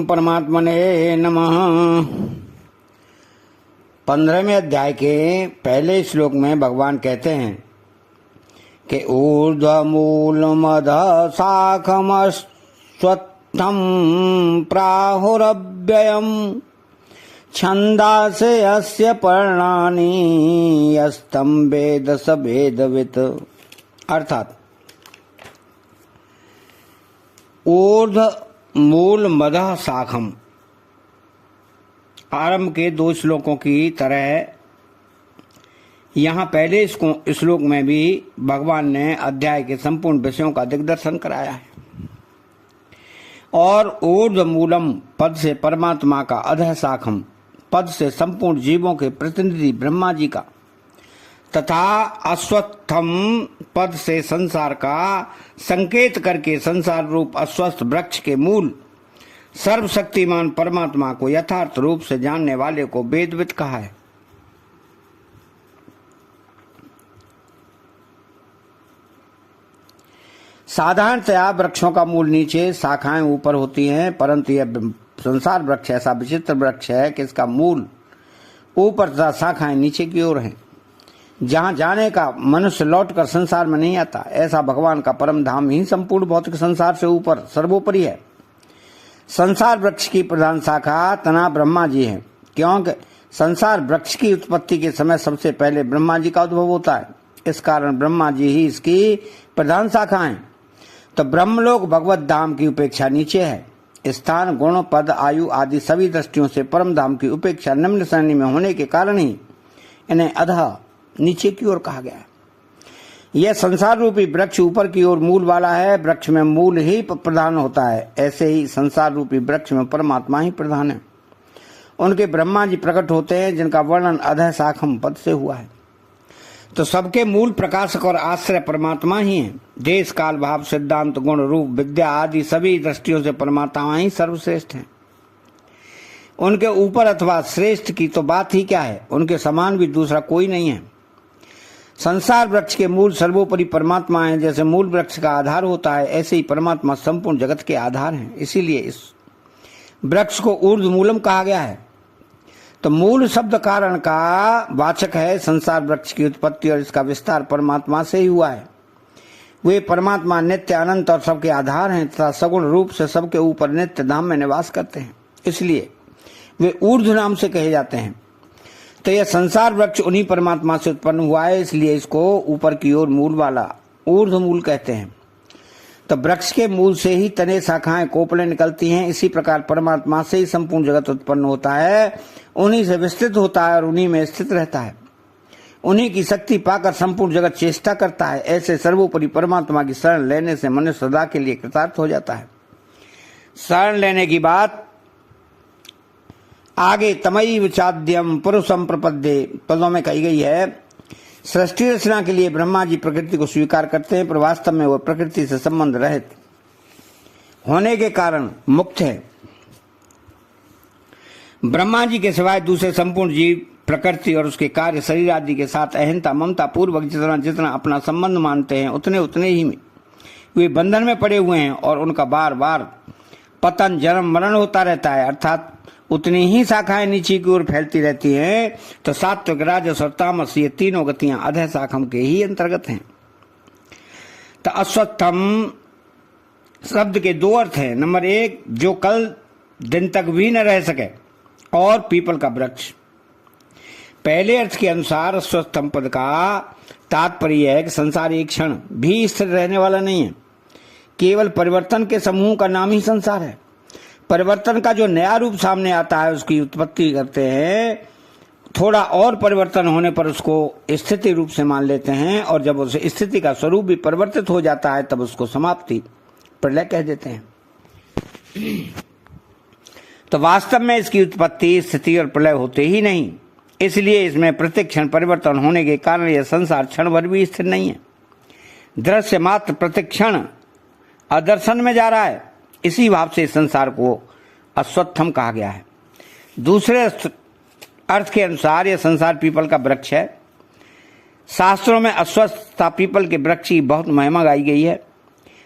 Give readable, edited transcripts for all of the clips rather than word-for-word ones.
परमात्मने नमः। 15वें अध्याय के पहले श्लोक में भगवान कहते हैं कि ऊर्ध्वमूलमध शाखमश्वत्थं प्राहुरव्ययम् छन्दांसे अस्य पर्णानि यस्तं वेद स वेदवित्। अर्थात ऊर्ध्व मूल मदः शाखम, आरंभ के 2 श्लोकों की तरह यहाँ पहले श्लोक में भी भगवान ने अध्याय के संपूर्ण विषयों का दिग्दर्शन कराया है। और ऊर्ध्व मूलम पद से परमात्मा का, अधः शाखम पद से संपूर्ण जीवों के प्रतिनिधि ब्रह्मा जी का, तथा अश्वत्थम पद से संसार का संकेत करके संसार रूप अस्वस्थ वृक्ष के मूल सर्वशक्तिमान परमात्मा को यथार्थ रूप से जानने वाले को वेदविद कहा है। साधारणतया वृक्षों का मूल नीचे, शाखाएं ऊपर होती हैं, परंतु यह संसार वृक्ष ऐसा विचित्र वृक्ष है कि इसका मूल ऊपर तथा शाखाएं नीचे की ओर हैं। जहां जाने का मनुष्य लौटकर संसार में नहीं आता, ऐसा भगवान का परम धाम ही संपूर्ण भौतिक संसार से ऊपर सर्वोपरि है। संसार वृक्ष की प्रधान शाखा तना ब्रह्मा जी है, क्योंकि संसार वृक्ष की उत्पत्ति के समय सबसे पहले ब्रह्मा जी का उद्भव होता है। इस कारण ब्रह्मा जी ही इसकी प्रधान शाखा है। तो ब्रह्मलोक भगवत धाम की उपेक्षा नीचे है। स्थान, गुण, पद, आयु आदि सभी दृष्टियों से परम धाम की उपेक्षा निम्न श्रेणी में होने के कारण ही इन्हें अधः नीचे की ओर कहा गया है। यह संसार रूपी वृक्ष ऊपर की ओर मूल वाला है। वृक्ष में मूल ही प्रधान होता है, ऐसे ही संसार रूपी वृक्ष में परमात्मा ही प्रधान है। उनके ब्रह्मा जी प्रकट होते हैं, जिनका वर्णन अधः शाखम पद से हुआ है। तो सबके मूल प्रकाशक और आश्रय परमात्मा ही है। देश, काल, भाव, सिद्धांत, गुण, रूप, विद्या आदि सभी दृष्टियों से परमात्मा ही सर्वश्रेष्ठ है। उनके ऊपर अथवा श्रेष्ठ की तो बात ही क्या है, उनके समान भी दूसरा कोई नहीं है। संसार वृक्ष के मूल सर्वोपरि परमात्मा है। जैसे मूल वृक्ष का आधार होता है, ऐसे ही परमात्मा संपूर्ण जगत के आधार हैं। इसीलिए इस वृक्ष को ऊर्ध्व मूलम कहा गया है। तो मूल शब्द कारण का वाचक है। संसार वृक्ष की उत्पत्ति और इसका विस्तार परमात्मा से ही हुआ है। वे परमात्मा नित्य, अनंत और सबके आधार हैं तथा सगुण रूप से सबके ऊपर नित्य धाम में निवास करते हैं, इसलिए वे ऊर्ध्व नाम से कहे जाते हैं। तो यह संसार वृक्ष उन्हीं परमात्मा से उत्पन्न हुआ है, इसलिए इसको ऊपर की ओर मूल वाला ऊर्ध्व मूल कहते हैं। तो वृक्ष के मूल से ही तने, शाखाएं, कोपलें निकलती हैं। इसी प्रकार परमात्मा से ही संपूर्ण जगत उत्पन्न होता है, उन्हीं से विस्तृत होता है और उन्हीं में स्थित रहता है। उन्हीं की शक्ति पाकर संपूर्ण जगत चेष्टा करता है। ऐसे सर्वोपरि परमात्मा की शरण लेने से मनुष्य सदा के लिए कृतार्थ हो जाता है। शरण लेने की बात आगे तमई विचाद्यम पुरुषम प्रपद्ये पदों में कही गई है। सृष्टि रचना के लिए ब्रह्मा जी प्रकृति को स्वीकार करते हैं, पर वास्तव में वह प्रकृति से संबंध रहित होने के कारण मुक्त है। ब्रह्मा जी के सिवाय दूसरे संपूर्ण जीव प्रकृति और उसके कार्य शरीर आदि के साथ अहंता ममता पूर्वक जितना जितना अपना संबंध मानते हैं, उतने उतने ही में वे बंधन में पड़े हुए हैं और उनका बार बार पतन, जन्म, मरण होता रहता है। अर्थात उतनी ही शाखाएं नीचे की ओर फैलती रहती हैं। तो सात्विक, राजस और तामस ये तीनों गतियां अधः शाखम के ही अंतर्गत हैं। तो अश्वत्थम शब्द के 2 अर्थ हैं। नंबर 1, जो कल दिन तक भी न रह सके, और पीपल का वृक्ष। पहले अर्थ के अनुसार अश्वत्थम पद का तात्पर्य है कि संसार एक क्षण भी स्थिर रहने वाला नहीं है। केवल परिवर्तन के समूह का नाम ही संसार है। परिवर्तन का जो नया रूप सामने आता है, उसकी उत्पत्ति करते हैं। थोड़ा और परिवर्तन होने पर उसको स्थिति रूप से मान लेते हैं, और जब उस स्थिति का स्वरूप भी परिवर्तित हो जाता है, तब उसको समाप्ति, प्रलय कह देते हैं। तो वास्तव में इसकी उत्पत्ति, स्थिति और प्रलय होते ही नहीं। इसलिए इसमें प्रतिक्षण परिवर्तन होने के कारण यह संसार क्षण भर भी स्थिर नहीं है। दृश्य मात्र प्रतिक्षण अदर्शन में जा रहा है। इसी भाव से संसार को अश्वत्थम कहा गया है। दूसरे अर्थ के अनुसार यह संसार पीपल का वृक्ष है। शास्त्रों में अश्वत्थ तथा पीपल के वृक्ष की बहुत महिमा गाई गई है।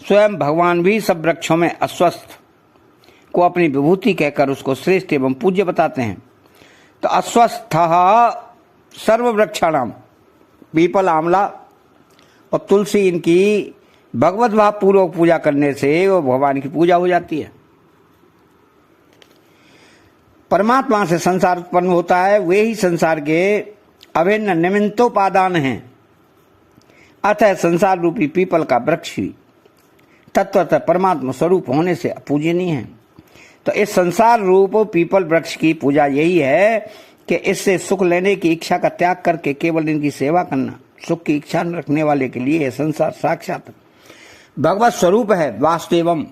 स्वयं भगवान भी सब वृक्षों में अश्वत्थ को अपनी विभूति कहकर उसको श्रेष्ठ एवं पूज्य बताते हैं। तो अस्वस्थ सर्ववृक्षाणाम, पीपल, आंवला और तुलसी, इनकी भगवत भाव पूर्वक पूजा करने से वो भगवान की पूजा हो जाती है। परमात्मा से संसार उत्पन्न होता है, वे ही संसार के अभिन्न निमित्तोपादान हैं। अतः संसार रूपी पीपल का वृक्ष भी तत्वतः परमात्मा स्वरूप होने से अपूजनीय है। तो इस संसार रूप पीपल वृक्ष की पूजा यही है कि इससे सुख लेने की इच्छा का त्याग करके केवल इनकी सेवा करना। सुख की इच्छा न रखने वाले के लिए यह संसार साक्षात भगवत स्वरूप है, वास्तवम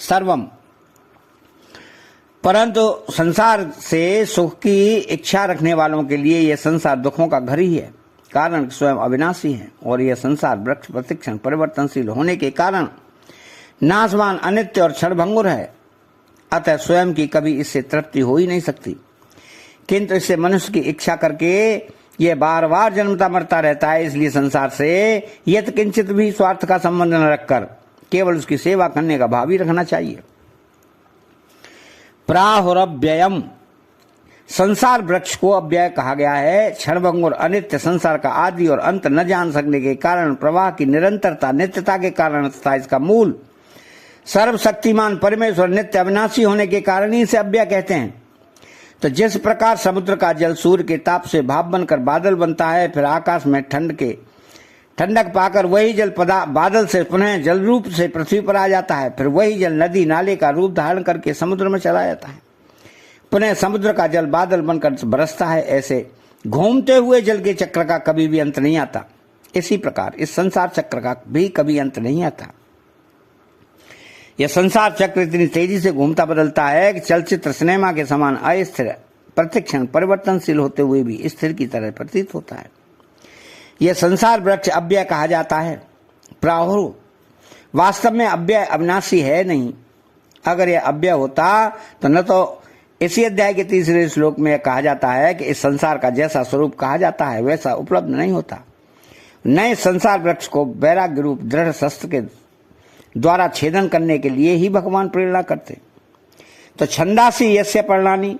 सर्वम। परंतु संसार से सुख की इच्छा रखने वालों के लिए यह संसार दुखों का घर ही है, कारण स्वयं अविनाशी है। और यह संसार वृक्ष प्रतिक्षण परिवर्तनशील होने के कारण नाशवान, अनित्य और क्षणभंगुर है। अतः स्वयं की कभी इससे तृप्ति हो ही नहीं सकती, किंतु इससे मनुष्य की इच्छा करके यह बार बार जन्मता मरता रहता है। इसलिए संसार से यत किंचित भी स्वार्थ का संबंध न रखकर केवल उसकी सेवा करने का भाव ही रखना चाहिए। प्राहुरव्ययम, संसार वृक्ष को अव्यय कहा गया है। क्षणभंगुर अनित्य संसार का आदि और अंत न जान सकने के कारण, प्रवाह की निरंतरता नित्यता के कारण तथा इसका मूल सर्वशक्तिमान परमेश्वर नित्य अविनाशी होने के कारण ही इसे अव्यय कहते हैं। तो जिस प्रकार समुद्र का जल सूर्य के ताप से भाप बनकर बादल बनता है, फिर आकाश में ठंडक पाकर वही जल बादल से पुनः जल रूप से पृथ्वी पर आ जाता है, फिर वही जल नदी नाले का रूप धारण करके समुद्र में चला जाता है, पुनः समुद्र का जल बादल बनकर बरसता है। ऐसे घूमते हुए जल के चक्र का कभी भी अंत नहीं आता। इसी प्रकार इस संसार चक्र का भी कभी अंत नहीं आता। यह संसार चक्र इतनी तेजी से घूमता बदलता है कि चलचित्र सिनेमा के समान अस्थिर, प्रतिक्षण परिवर्तनशील होते हुए भी स्थिर की तरह प्रतीत होता है। यह संसार वृक्ष अव्यय कहा जाता है। प्राहुर, वास्तव में अव्यय अविनाशी है नहीं। अगर यह अव्यय होता तो न तो इसी अध्याय के 3 श्लोक में कहा जाता है कि इस संसार का जैसा स्वरूप कहा जाता है वैसा उपलब्ध नहीं होता। नए संसार वृक्ष को वैराग्य रूप दृढ़ शस्त्र के द्वारा छेदन करने के लिए ही भगवान प्रेरणा करते। तो छंदासी यस्य पर्णानि,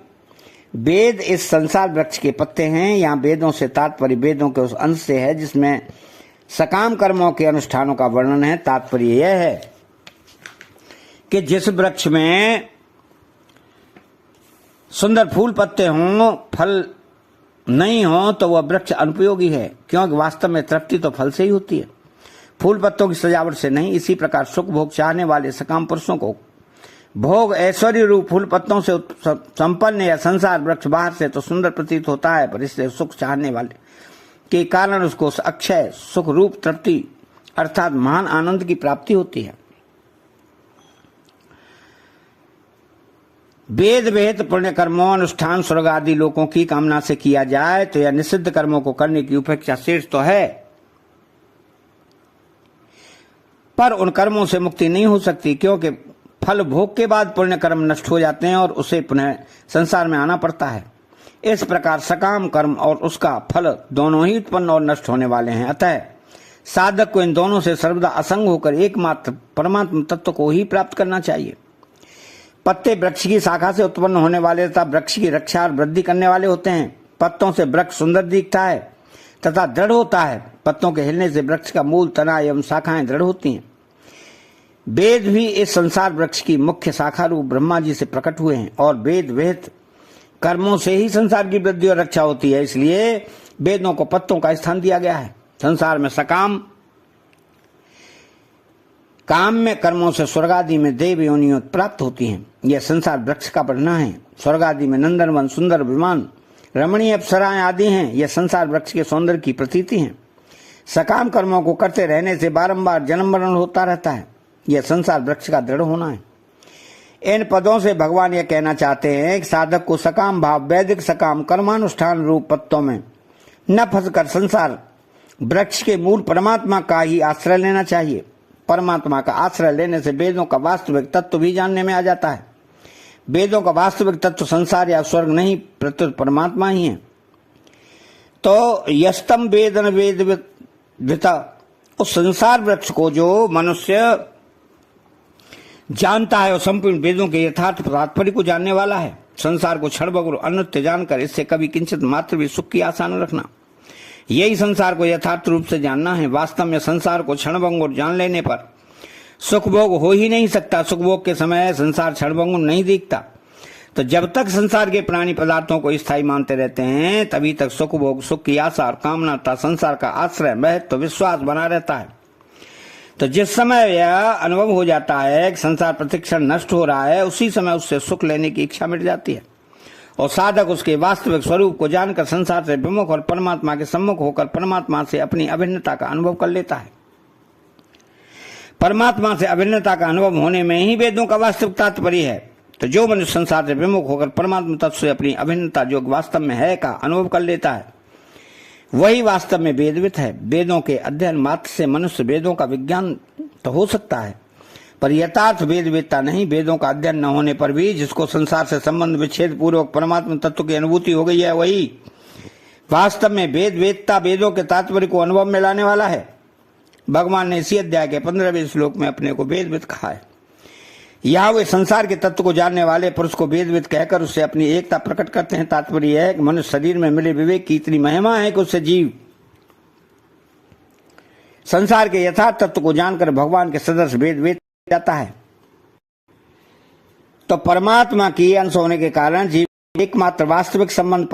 वेद इस संसार वृक्ष के पत्ते हैं। यहाँ वेदों से तात्पर्य वेदों के उस अंश से है जिसमें सकाम कर्मों के अनुष्ठानों का वर्णन है। तात्पर्य यह है कि जिस वृक्ष में सुंदर फूल पत्ते हों, फल नहीं हो, तो वह वृक्ष अनुपयोगी है, क्योंकि वास्तव में तृप्ति तो फल से ही होती है, फूल पत्तों की सजावट से नहीं। इसी प्रकार सुख भोग चाहने वाले सकाम पुरुषों को भोग ऐश्वर्य रूप फूल पत्तों से संपन्न या संसार वृक्ष बाहर से तो सुंदर प्रतीत होता है, पर इससे सुख चाहने वाले के कारण उसको अक्षय सुख रूप तृप्ति अर्थात महान आनंद की प्राप्ति होती है। वेद विहित पुण्य कर्मों अनुष्ठान स्वर्ग आदि लोकों की कामना से किया जाए तो यह निषिद्ध कर्मों को करने की उपेक्षा शेष तो है, पर उन कर्मों से मुक्ति नहीं हो सकती, क्योंकि फल भोग के बाद पुण्य कर्म नष्ट हो जाते हैं और उसे पुनः संसार में आना पड़ता है। इस प्रकार सकाम कर्म और उसका फल दोनों ही उत्पन्न और नष्ट होने वाले हैं। अतः साधक को इन दोनों से सर्वदा असंग होकर एकमात्र परमात्मा तत्व को ही प्राप्त करना चाहिए। पत्ते वृक्ष की शाखा से उत्पन्न होने वाले तथा वृक्ष की रक्षा और वृद्धि करने वाले होते हैं। पत्तों से वृक्ष सुंदर दिखता है तथा दृढ़ होता है। पत्तों के हिलने से वृक्ष का मूल, तना एवं शाखाएं दृढ़ होती हैं। वेद भी इस संसार वृक्ष की मुख्य शाखा रूप ब्रह्मा जी से प्रकट हुए हैं और वेद विहित कर्मों से ही संसार की वृद्धि और रक्षा होती है। इसलिए वेदों को पत्तों का स्थान दिया गया है। संसार में सकाम काम में कर्मों से स्वर्ग आदि में देव योनियों प्राप्त होती हैं। यह संसार वृक्ष का बढ़ना है। स्वर्ग आदि में नंदनवन, सुंदर विमान, रमणीय अप्सराएं आदि हैं। यह संसार वृक्ष के सौंदर्य की प्रतीति हैं। सकाम कर्मों को करते रहने से बारंबार जन्म मरण होता रहता है। यह संसार वृक्ष का दृढ़ होना है। इन पदों से भगवान यह कहना चाहते हैं कि साधक को सकाम भाव वैदिक सकाम कर्मानुष्ठान रूप पत्तों में न फंसकर संसार वृक्ष के मूल परमात्मा का ही आश्रय लेना चाहिए। परमात्मा का आश्रय लेने से वेदों का वास्तविक तत्व भी जानने में आ जाता है। वेदों का वास्तविक तत्व संसार या स्वर्ग नहीं, प्रत्युत परमात्मा ही है। तो यस्तम वेदन वेद विता, उस संसार वृक्ष को जो मनुष्य जानता है और संपूर्ण वेदों के यथार्थ तात्पर्य को जानने वाला है। संसार को क्षणभंग और अनृत्य जानकर इससे कभी किंचित मात्र भी सुख की आशा न रखना। यही संसार को यथार्थ रूप से जानना है। वास्तव में संसार को क्षणभंग और जान लेने पर सुख भोग हो ही नहीं सकता। सुख भोग के समय संसार क्षणभंग नहीं दिखता। तो जब तक संसार के प्राणी पदार्थों को स्थायी मानते रहते हैं तभी तक सुख भोग, सुख की आशा और कामना तथा संसार का आश्रय, महत्व, विश्वास बना रहता है। तो जिस समय यह अनुभव हो जाता है कि संसार प्रतिक्षण नष्ट हो रहा है, उसी समय उससे सुख लेने की इच्छा मिट जाती है और साधक उसके वास्तविक स्वरूप को जानकर संसार से विमुख और परमात्मा के सम्मुख होकर परमात्मा से अपनी अभिन्नता का अनुभव कर लेता है। परमात्मा से अभिन्नता का अनुभव होने में ही वेदों का वास्तविक तात्पर्य है। तो जो मनुष्य संसार से विमुख होकर परमात्मा तत्व से अपनी अभिन्नता जो वास्तव में है का अनुभव कर लेता है, वही वास्तव में वेदवित है। वेदों के अध्ययन मात्र से मनुष्य वेदों का विज्ञान तो हो सकता है, पर यथार्थ वेदवेदता नहीं। वेदों का अध्ययन न होने पर भी जिसको संसार से संबंध विच्छेद पूर्वक परमात्मा तत्व की अनुभूति हो गई है, वही वास्तव में वेदवेदता, वेदों के तात्पर्य को अनुभव में लाने वाला है। भगवान ने इसी अध्याय के 15वें श्लोक में अपने को वेदविद कहा है। यहाँ वे संसार के तत्व को जानने वाले पुरुष को वेदविद कहकर उससे अपनी एकता प्रकट करते हैं। तात्पर्य है कि मनुष्य शरीर में मिले विवेक की इतनी महिमा है कि उससे जीव संसार के यथार्थ तत्व को जानकर भगवान के सदस्य वेद जाता है। तो परमात्मा की अंश होने के कारण जीव एकमात्र वास्तविक संबंध